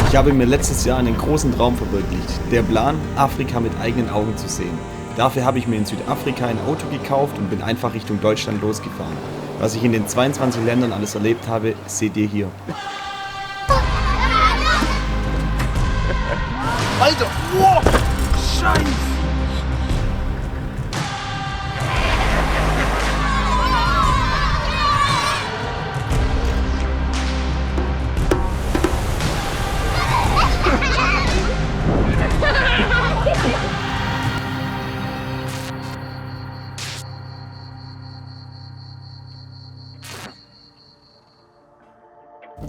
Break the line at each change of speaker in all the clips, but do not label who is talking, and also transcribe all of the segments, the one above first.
Ich habe mir letztes Jahr einen großen Traum verwirklicht. Der Plan, Afrika mit eigenen Augen zu sehen. Dafür habe ich mir in Südafrika ein Auto gekauft und bin einfach Richtung Deutschland losgefahren. Was ich in den 22 Ländern alles erlebt habe, seht ihr hier.
Alter, wow, Scheiße!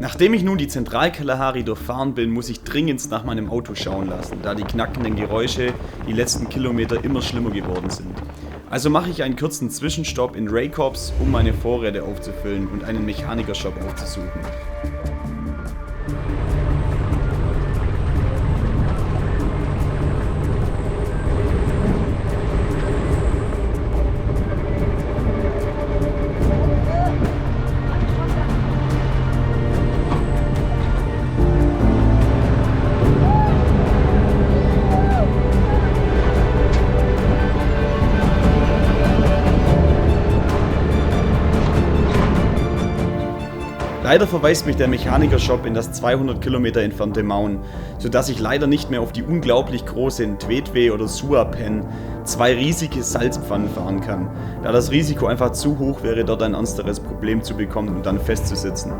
Nachdem ich nun die Zentralkalahari durchfahren bin, muss ich dringendst nach meinem Auto schauen lassen, da die knackenden Geräusche die letzten Kilometer immer schlimmer geworden sind. Also mache ich einen kurzen Zwischenstopp in Raikkops, um meine Vorräte aufzufüllen und einen Mechanikershop aufzusuchen. Leider verweist mich der Mechanikershop in das 200 Kilometer entfernte Maun, sodass ich leider nicht mehr auf die unglaublich großen Twetwe oder Suapen, zwei riesige Salzpfannen fahren kann, da das Risiko einfach zu hoch wäre, dort ein ernsteres Problem zu bekommen und dann festzusitzen.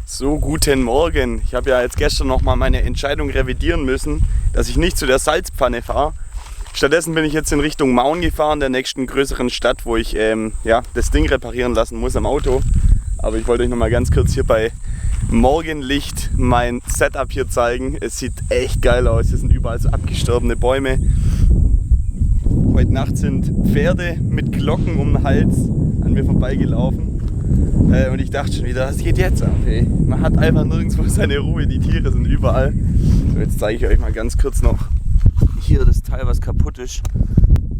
So, guten Morgen. Ich habe ja jetzt gestern nochmal meine Entscheidung revidieren müssen, dass ich nicht zu der Salzpfanne fahre. Stattdessen bin ich jetzt in Richtung Maun gefahren, der nächsten größeren Stadt, wo ich das Ding reparieren lassen muss am Auto. Aber ich wollte euch nochmal ganz kurz hier bei Morgenlicht mein Setup hier zeigen. Es sieht echt geil aus. Hier sind überall so abgestorbene Bäume. Heute Nacht sind Pferde mit Glocken um den Hals an mir vorbeigelaufen. Und ich dachte schon wieder, was geht jetzt ab? Ey? Man hat einfach nirgendwo seine Ruhe, die Tiere sind überall. So, jetzt zeige ich euch mal ganz kurz noch hier das Teil, was kaputt ist.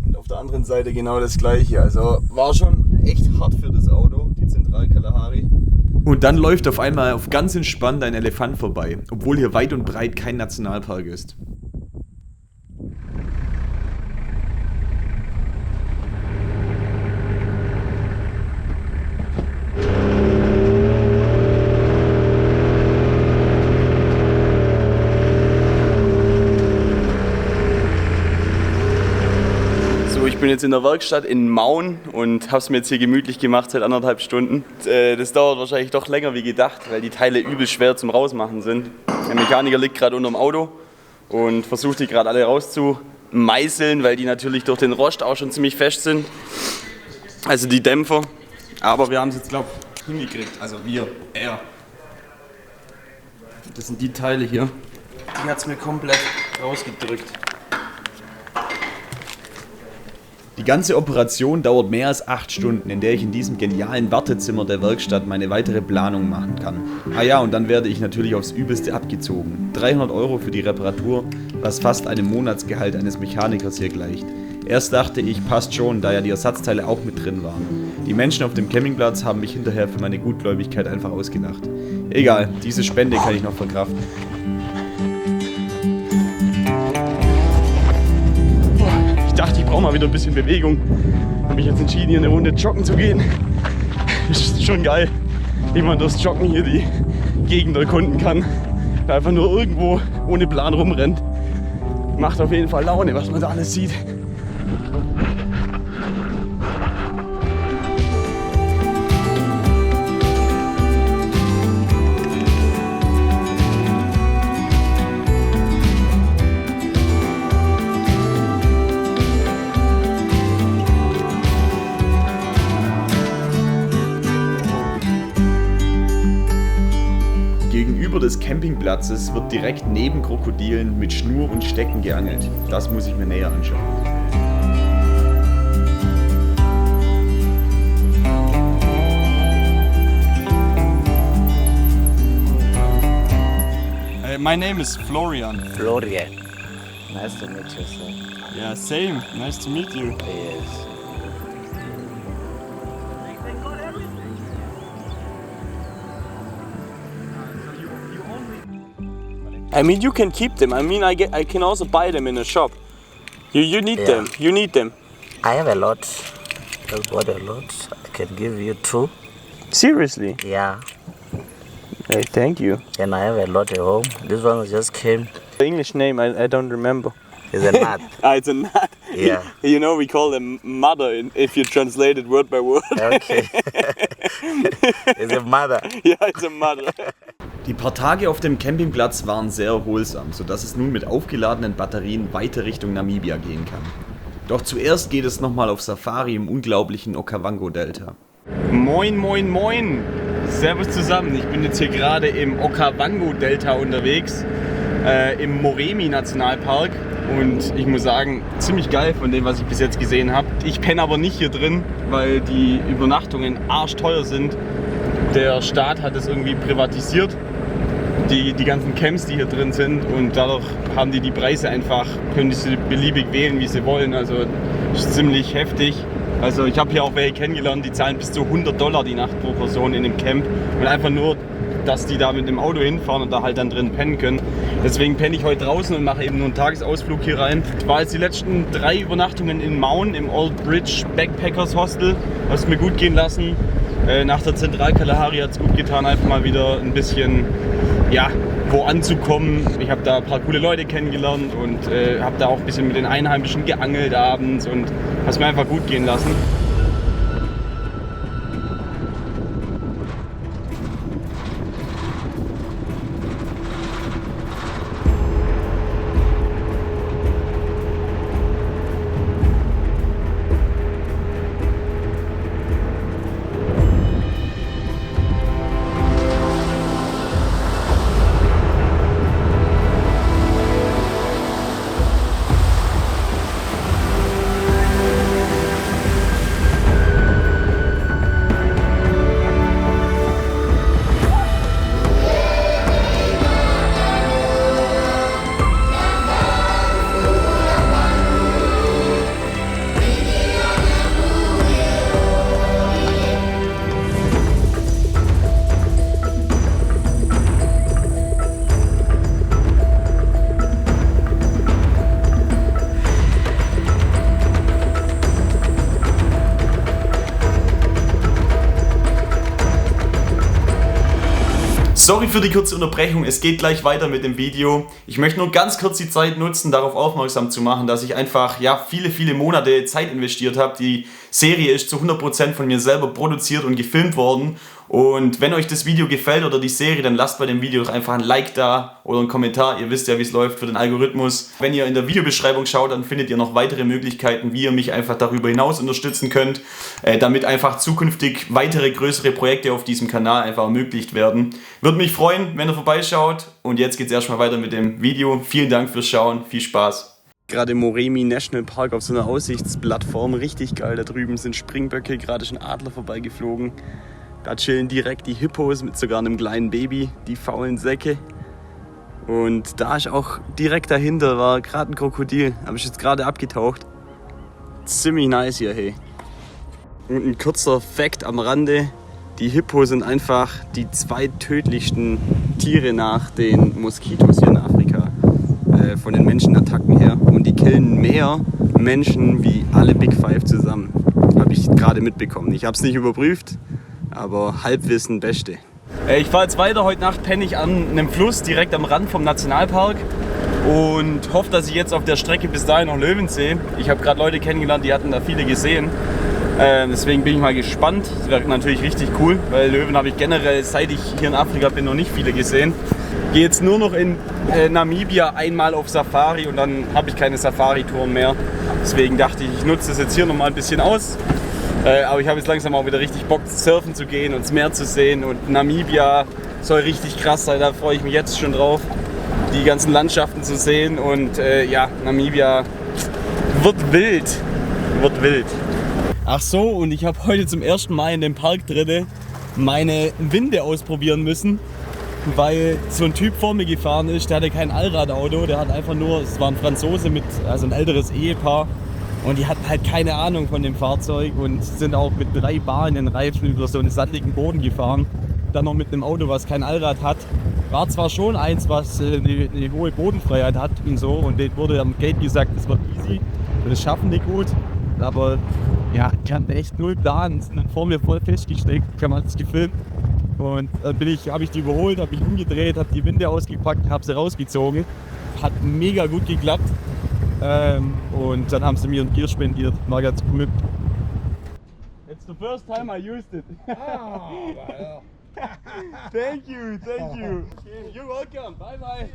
Und auf der anderen Seite genau das gleiche. Also war schon echt hart für das Auto, die Zentralkalahari. Und dann läuft auf einmal auf ganz entspannt ein Elefant vorbei, obwohl hier weit und breit kein Nationalpark ist. Ich bin jetzt in der Werkstatt in Maun und habe es mir jetzt hier gemütlich gemacht seit 1,5 Stunden. Das dauert wahrscheinlich doch länger wie gedacht, weil die Teile übel schwer zum Rausmachen sind. Der Mechaniker liegt gerade unterm Auto und versucht die gerade alle rauszumeißeln, weil die natürlich durch den Rost auch schon ziemlich fest sind. Also die Dämpfer. Aber wir haben es jetzt, glaube ich, hingekriegt. Also er. Das sind die Teile hier. Die hat es mir komplett rausgedrückt.
Die ganze Operation dauert mehr als 8 Stunden, in der ich in diesem genialen Wartezimmer der Werkstatt meine weitere Planung machen kann. Ah ja, und dann werde ich natürlich aufs Übelste abgezogen. 300 € für die Reparatur, was fast einem Monatsgehalt eines Mechanikers hier gleicht. Erst dachte ich, passt schon, da ja die Ersatzteile auch mit drin waren. Die Menschen auf dem Campingplatz haben mich hinterher für meine Gutgläubigkeit einfach ausgelacht. Egal, diese Spende kann ich noch verkraften.
Ich dachte, ich brauche mal wieder ein bisschen Bewegung. Habe mich jetzt entschieden, hier eine Runde joggen zu gehen. Ist schon geil, wie man durchs Joggen hier die Gegend erkunden kann. Da einfach nur irgendwo ohne Plan rumrennt. Macht auf jeden Fall Laune, was man da alles sieht.
Gegenüber des Campingplatzes wird direkt neben Krokodilen mit Schnur und Stecken geangelt. Das muss ich mir näher anschauen.
My name is Florian.
Florian. Nice to meet you, sir.
Yeah, same. Nice to meet you.
Yes.
I mean, you can keep them. I mean, I can also buy them in a shop. You need
Yeah.
them. You need them.
I have a lot. I bought a lot. I can give you 2.
Seriously?
Yeah.
Hey, thank you.
And I have a lot at home. This one just came.
The English name I don't remember.
It's a nut.
It's a nut.
Yeah.
You know, we call them mother if you translate it word by word.
Okay. It's a mother.
Yeah, it's a mother.
Die paar Tage auf dem Campingplatz waren sehr erholsam, sodass es nun mit aufgeladenen Batterien weiter Richtung Namibia gehen kann. Doch zuerst geht es nochmal auf Safari im unglaublichen Okavango-Delta.
Moin, moin, moin. Servus zusammen. Ich bin jetzt hier gerade im Okavango-Delta unterwegs, im Moremi-Nationalpark. Und ich muss sagen, ziemlich geil von dem, was ich bis jetzt gesehen habe. Ich penne aber nicht hier drin, weil die Übernachtungen arschteuer sind. Der Staat hat es irgendwie privatisiert, die ganzen Camps, die hier drin sind, und dadurch haben die Preise einfach, können die sie beliebig wählen, wie sie wollen. Also ist ziemlich heftig. Also ich habe hier auch welche kennengelernt, die zahlen bis zu $100 die Nacht pro Person in dem Camp, und einfach nur, dass die da mit dem Auto hinfahren und da halt dann drin pennen können. Deswegen penne ich heute draußen und mache eben nur einen Tagesausflug hier rein. Ich war jetzt die letzten 3 Übernachtungen in Maun im Old Bridge Backpackers Hostel, habe es mir gut gehen lassen. Nach der Zentralkalahari hat es gut getan, einfach mal wieder ein bisschen, ja, wo anzukommen. Ich habe da ein paar coole Leute kennengelernt und habe da auch ein bisschen mit den Einheimischen geangelt abends und habe es mir einfach gut gehen lassen.
Sorry für die kurze Unterbrechung, es geht gleich weiter mit dem Video. Ich möchte nur ganz kurz die Zeit nutzen, darauf aufmerksam zu machen, dass ich einfach viele Monate Zeit investiert habe. Die Serie ist zu 100% von mir selber produziert und gefilmt worden. Und wenn euch das Video gefällt oder die Serie, dann lasst bei dem Video doch einfach ein Like da oder einen Kommentar. Ihr wisst ja, wie es läuft für den Algorithmus. Wenn ihr in der Videobeschreibung schaut, dann findet ihr noch weitere Möglichkeiten, wie ihr mich einfach darüber hinaus unterstützen könnt, damit einfach zukünftig weitere größere Projekte auf diesem Kanal einfach ermöglicht werden. Würde mich freuen, wenn ihr vorbeischaut. Und jetzt geht es erstmal weiter mit dem Video. Vielen Dank fürs Schauen, viel Spaß.
Gerade im Moremi National Park auf so einer Aussichtsplattform, richtig geil. Da drüben sind Springböcke, gerade schon Adler vorbeigeflogen. Da chillen direkt die Hippos mit sogar einem kleinen Baby, die faulen Säcke. Und da ist auch direkt dahinter, war gerade ein Krokodil, habe ich jetzt gerade abgetaucht. Ziemlich nice hier, hey. Und ein kurzer Fact am Rande, die Hippos sind einfach die zweittödlichsten Tiere nach den Moskitos hier in Afrika. Von den Menschenattacken her. Und die killen mehr Menschen wie alle Big Five zusammen. Habe ich gerade mitbekommen. Ich habe es nicht überprüft, aber Halbwissen Beste. Ich fahre jetzt weiter. Heute Nacht penne ich an einem Fluss direkt am Rand vom Nationalpark und hoffe, dass ich jetzt auf der Strecke bis dahin noch Löwen sehe. Ich habe gerade Leute kennengelernt, die hatten da viele gesehen. Deswegen bin ich mal gespannt. Das wäre natürlich richtig cool, weil Löwen habe ich generell, seit ich hier in Afrika bin, noch nicht viele gesehen. Gehe jetzt nur noch in Namibia einmal auf Safari und dann habe ich keine Safari-Touren mehr. Deswegen dachte ich, ich nutze das jetzt hier noch mal ein bisschen aus. Aber ich habe jetzt langsam auch wieder richtig Bock, surfen zu gehen und das Meer zu sehen. Und Namibia soll richtig krass sein, da freue ich mich jetzt schon drauf, die ganzen Landschaften zu sehen. Und ja, Namibia wird wild. Wird wild. Ach so, und ich habe heute zum ersten Mal in dem Park drinne meine Winde ausprobieren müssen, weil so ein Typ vor mir gefahren ist, der hatte kein Allradauto, der hat einfach nur, es war ein Franzose mit, also ein älteres Ehepaar und die hatten halt keine Ahnung von dem Fahrzeug und sind auch mit 3 Bar in den Reifen über so einen sandigen Boden gefahren, dann noch mit einem Auto, was kein Allrad hat. War zwar schon eins, was eine hohe Bodenfreiheit hat und so, und denen wurde am Gate gesagt, das wird easy, das schaffen die gut, aber ja, die hatten echt null Plan, sind dann vor mir voll festgesteckt, ich habe das gefilmt. Und dann habe ich die überholt, habe mich umgedreht, habe die Winde ausgepackt, habe sie rausgezogen. Hat mega gut geklappt. Und dann haben sie mir ein Bier spendiert. War ganz cool. It's the first time I used it. Thank you, thank you. You're welcome. Bye bye.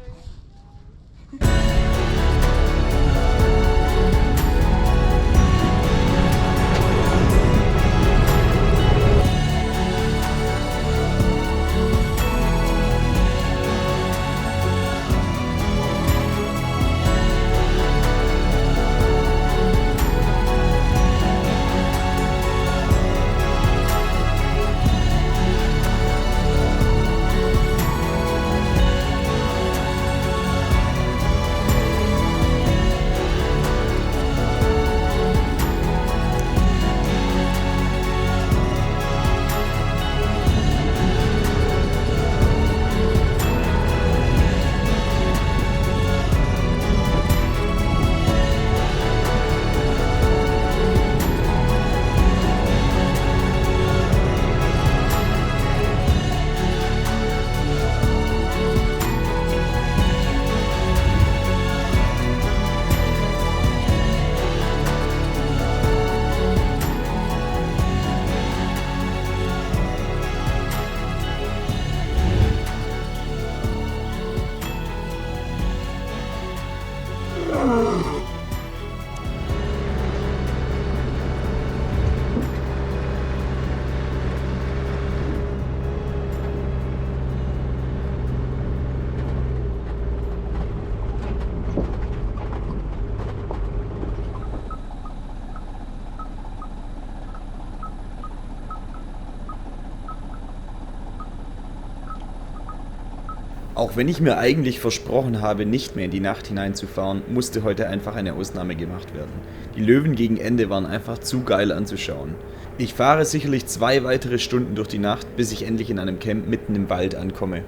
Auch wenn ich mir eigentlich versprochen habe, nicht mehr in die Nacht hineinzufahren, musste heute einfach eine Ausnahme gemacht werden. Die Löwen gegen Ende waren einfach zu geil anzuschauen. Ich fahre sicherlich 2 weitere Stunden durch die Nacht, bis ich endlich in einem Camp mitten im Wald ankomme.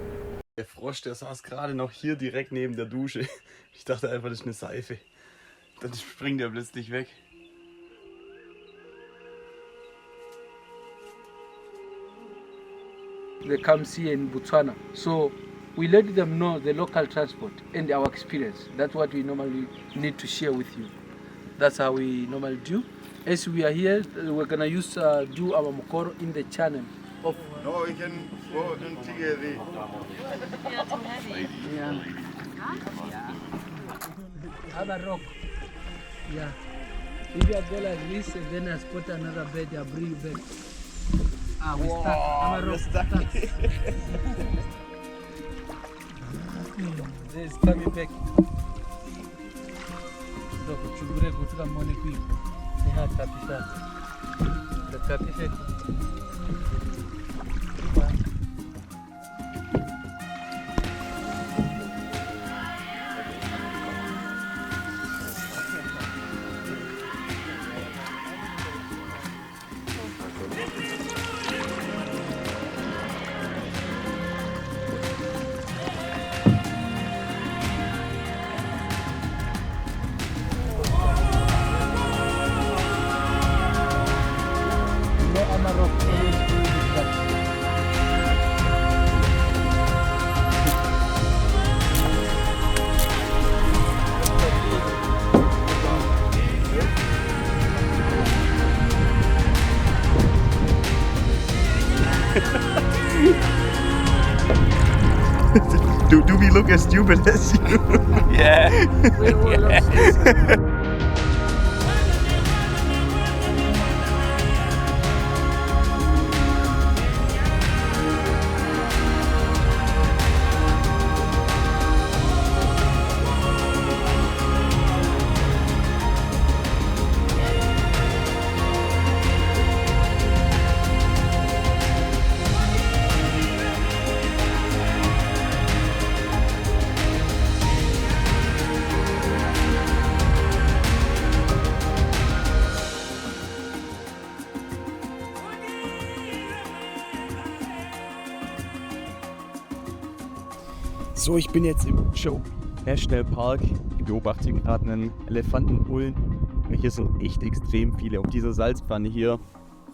Der Frosch, der saß gerade noch hier direkt neben der Dusche. Ich dachte einfach, das ist eine Seife. Dann springt er plötzlich weg.
They come here in Botswana. So we let them know the local transport and our experience. That's what we normally need to share with you. That's how we normally do. As we are here, we're gonna do our mokoro in the channel of.
No, we can go and together.
Yeah. Other rock. Yeah. If you go like this, and then I spot another bed, I bring you back. We stuck. I'm a rock. This is coming back. kuchukure kutoka mwone kwi neha kabisa kabisa.
Do we look as stupid as you?
Yeah.
So, ich bin jetzt im Joe National Park. Ich beobachte gerade einen Elefantenbullen. Hier sind echt extrem viele auf dieser Salzpfanne hier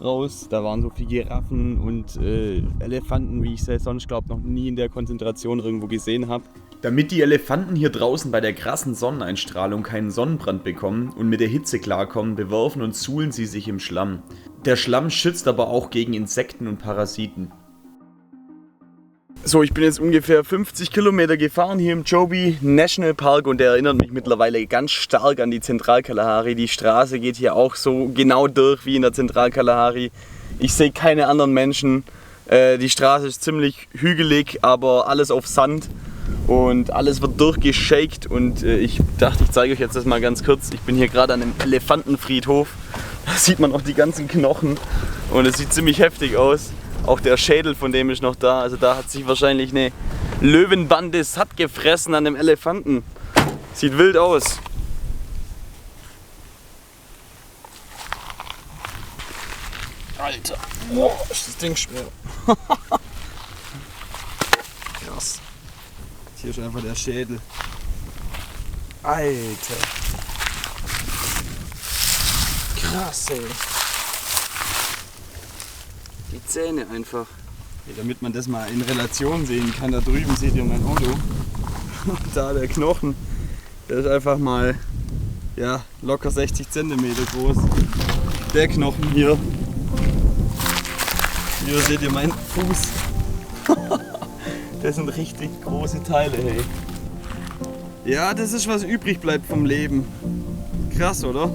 raus. Da waren so viele Giraffen und Elefanten, wie ich sie sonst glaube noch nie in der Konzentration irgendwo gesehen habe.
Damit die Elefanten hier draußen bei der krassen Sonneneinstrahlung keinen Sonnenbrand bekommen und mit der Hitze klarkommen, bewerfen und suhlen sie sich im Schlamm. Der Schlamm schützt aber auch gegen Insekten und Parasiten.
So, ich bin jetzt ungefähr 50 Kilometer gefahren hier im Jobe National Park und der erinnert mich mittlerweile ganz stark an die Zentralkalahari. Die Straße geht hier auch so genau durch wie in der Zentralkalahari. Ich sehe keine anderen Menschen. Die Straße ist ziemlich hügelig, aber alles auf Sand und alles wird durchgeschakt und ich dachte, ich zeige euch jetzt das mal ganz kurz. Ich bin hier gerade an einem Elefantenfriedhof. Da sieht man auch die ganzen Knochen und es sieht ziemlich heftig aus. Auch der Schädel von dem ist noch da, also da hat sich wahrscheinlich eine Löwenbande satt gefressen an dem Elefanten. Sieht wild aus. Alter, boah, ist das Ding schwer. Krass. Hier ist einfach der Schädel. Alter. Krass, ey. Die Zähne einfach. Okay, damit man das mal in Relation sehen kann, da drüben seht ihr mein Auto. Und da der Knochen, der ist einfach mal ja, locker 60 cm groß. Der Knochen hier. Hier seht ihr meinen Fuß. Das sind richtig große Teile, hey. Ja, das ist was übrig bleibt vom Leben. Krass, oder?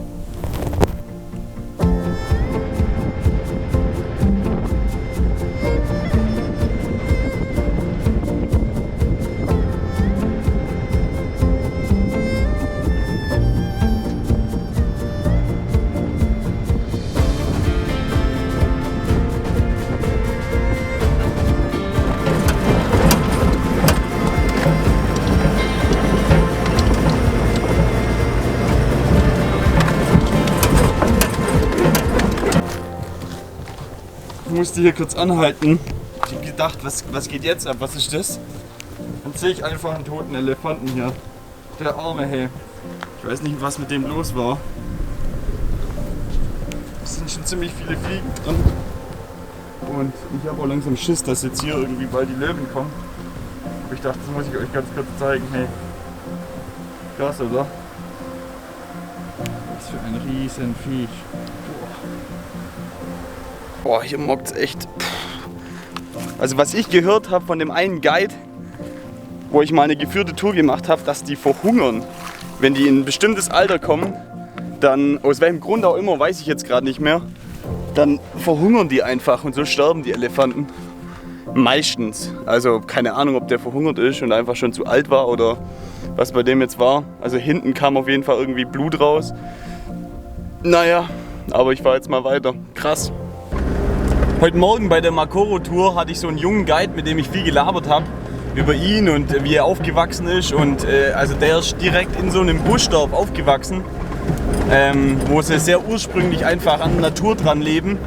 Ich musste hier kurz anhalten. Ich habe gedacht, was geht jetzt ab? Was ist das? Dann sehe ich einfach einen toten Elefanten hier. Der arme, hey. Ich weiß nicht, was mit dem los war. Es sind schon ziemlich viele Fliegen drin. Und ich habe auch langsam Schiss, dass jetzt hier irgendwie bald die Löwen kommen. Aber ich dachte, das muss ich euch ganz kurz zeigen. Hey. Krass, oder? Was für ein riesen Viech. Boah, hier mockt's echt. Also was ich gehört habe von dem einen Guide, wo ich mal eine geführte Tour gemacht habe, dass die verhungern, wenn die in ein bestimmtes Alter kommen, dann, aus welchem Grund auch immer, weiß ich jetzt gerade nicht mehr, dann verhungern die einfach und so sterben die Elefanten. Meistens. Also keine Ahnung, ob der verhungert ist und einfach schon zu alt war oder was bei dem jetzt war. Also hinten kam auf jeden Fall irgendwie Blut raus. Naja, aber ich fahre jetzt mal weiter. Krass. Heute Morgen bei der Makoro-Tour hatte ich so einen jungen Guide, mit dem ich viel gelabert habe über ihn und wie er aufgewachsen ist. Und also der ist direkt in so einem Buschdorf aufgewachsen, wo sie sehr ursprünglich einfach an der Natur dran leben.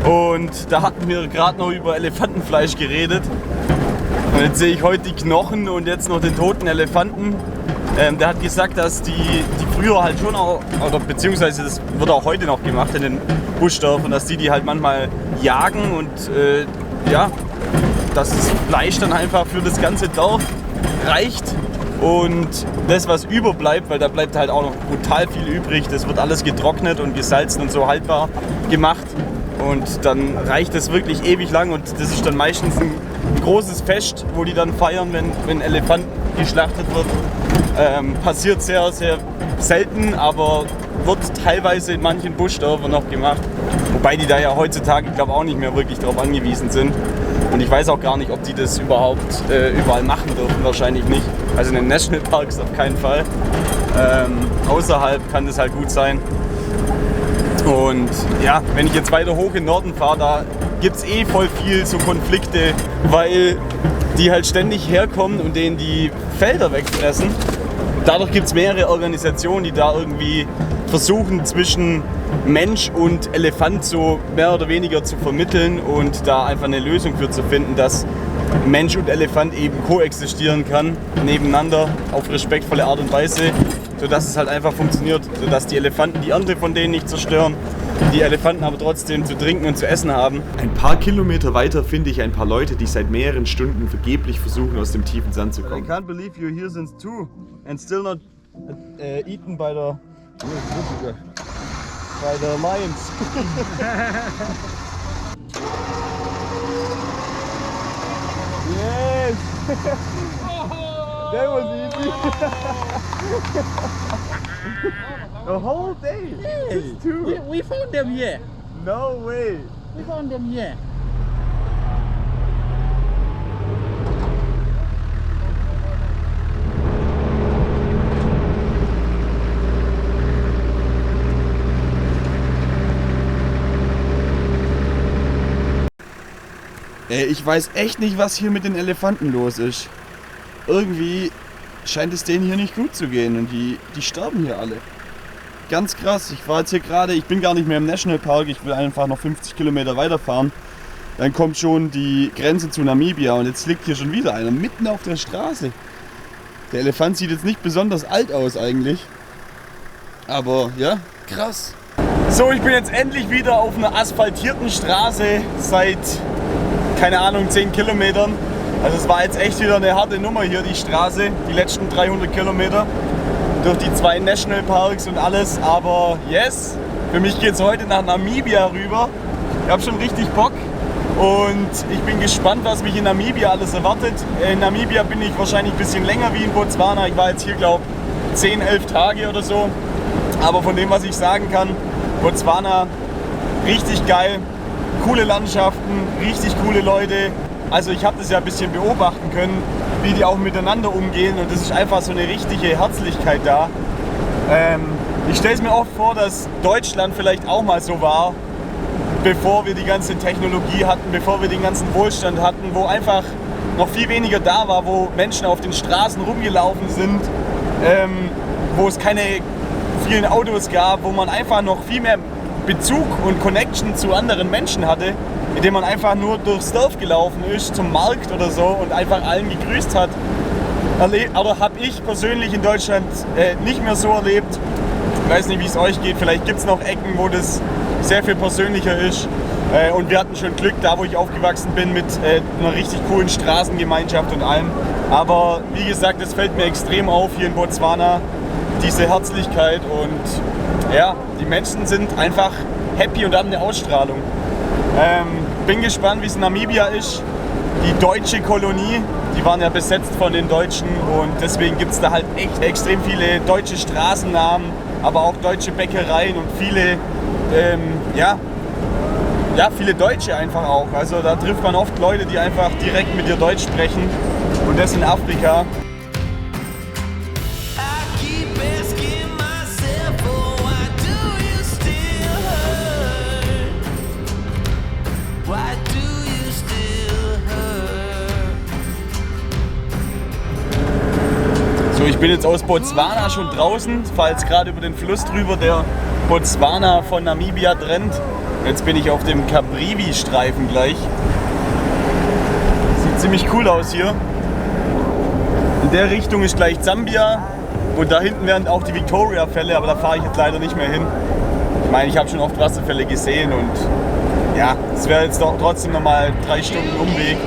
Und da hatten wir gerade noch über Elefantenfleisch geredet. Und jetzt sehe ich heute die Knochen und jetzt noch den toten Elefanten. Der hat gesagt, dass die früher halt schon auch, oder beziehungsweise das wird auch heute noch gemacht in den Buschdörfern, dass die halt manchmal jagen und ja, dass das Fleisch dann einfach für das ganze Dorf reicht. Und das, was überbleibt, weil da bleibt halt auch noch brutal viel übrig, das wird alles getrocknet und gesalzen und so haltbar gemacht. Und dann reicht es wirklich ewig lang und das ist dann meistens ein großes Fest, wo die dann feiern, wenn Elefant geschlachtet wird. Passiert sehr, sehr selten, aber wird teilweise in manchen Buschdörfern noch gemacht. Wobei die da ja heutzutage, ich glaube, auch nicht mehr wirklich darauf angewiesen sind. Und ich weiß auch gar nicht, ob die das überhaupt überall machen dürfen, wahrscheinlich nicht. Also in den Nationalparks auf keinen Fall. Außerhalb kann das halt gut sein. Und ja, wenn ich jetzt weiter hoch in den Norden fahre, da gibt es voll viel so Konflikte, weil die halt ständig herkommen und denen die Felder wegfressen. Dadurch gibt es mehrere Organisationen, die da irgendwie versuchen, zwischen Mensch und Elefant so mehr oder weniger zu vermitteln und da einfach eine Lösung für zu finden, dass Mensch und Elefant eben koexistieren kann, nebeneinander, auf respektvolle Art und Weise, sodass es halt einfach funktioniert, sodass die Elefanten die Ernte von denen nicht zerstören, die Elefanten aber trotzdem zu trinken und zu essen haben.
Ein paar Kilometer weiter finde ich ein paar Leute, die seit mehreren Stunden vergeblich versuchen, aus dem tiefen Sand zu kommen.
I can't believe you're here since 2 and still not eaten by the lions. Yes! That was easy. The whole day. Just 2.
We found them here.
No way.
We found them here.
Ich weiß echt nicht, was hier mit den Elefanten los ist. Irgendwie scheint es denen hier nicht gut zu gehen und die sterben hier alle. Ganz krass, ich war jetzt hier gerade, ich bin gar nicht mehr im Nationalpark, ich will einfach noch 50 Kilometer weiterfahren. Dann kommt schon die Grenze zu Namibia und jetzt liegt hier schon wieder einer mitten auf der Straße. Der Elefant sieht jetzt nicht besonders alt aus eigentlich. Aber ja, krass. So, ich bin jetzt endlich wieder auf einer asphaltierten Straße seit, keine Ahnung, 10 Kilometern. Also es war jetzt echt wieder eine harte Nummer hier, die Straße, die letzten 300 Kilometer. Durch die 2 Nationalparks und alles, aber yes, für mich geht es heute nach Namibia rüber. Ich habe schon richtig Bock und ich bin gespannt, was mich in Namibia alles erwartet. In Namibia bin ich wahrscheinlich ein bisschen länger wie in Botswana. Ich war jetzt hier, glaube ich, 10, 11 Tage oder so. Aber von dem, was ich sagen kann, Botswana, richtig geil, coole Landschaften, richtig coole Leute. Also ich habe das ja ein bisschen beobachten können, wie die auch miteinander umgehen und es ist einfach so eine richtige Herzlichkeit da. Ich stelle es mir oft vor, dass Deutschland vielleicht auch mal so war, bevor wir die ganze Technologie hatten, bevor wir den ganzen Wohlstand hatten, wo einfach noch viel weniger da war, wo Menschen auf den Straßen rumgelaufen sind, wo es keine vielen Autos gab, wo man einfach noch viel mehr Bezug und Connection zu anderen Menschen hatte, indem man einfach nur durchs Dorf gelaufen ist, zum Markt oder so und einfach allen gegrüßt hat. Aber habe ich persönlich in Deutschland nicht mehr so erlebt. Ich weiß nicht, wie es euch geht. Vielleicht gibt es noch Ecken, wo das sehr viel persönlicher ist. Und wir hatten schon Glück, da wo ich aufgewachsen bin, mit einer richtig coolen Straßengemeinschaft und allem. Aber wie gesagt, es fällt mir extrem auf hier in Botswana, diese Herzlichkeit und ja, die Menschen sind einfach happy und haben eine Ausstrahlung. Bin gespannt, wie es in Namibia ist. Die deutsche Kolonie, die waren ja besetzt von den Deutschen und deswegen gibt es da halt echt extrem viele deutsche Straßennamen, aber auch deutsche Bäckereien und viele, viele Deutsche einfach auch. Also da trifft man oft Leute, die einfach direkt mit dir Deutsch sprechen und das in Afrika.
bin jetzt aus Botswana schon draußen, fahre jetzt gerade über den Fluss drüber, der Botswana von Namibia trennt. Jetzt bin ich auf dem Caprivi-Streifen gleich. Sieht ziemlich cool aus hier. In der Richtung ist gleich Zambia und da hinten wären auch die Victoria-Fälle, aber da fahre ich jetzt leider nicht mehr hin. Ich meine, ich habe schon oft Wasserfälle gesehen und ja, es wäre jetzt doch trotzdem nochmal 3 Stunden Umweg.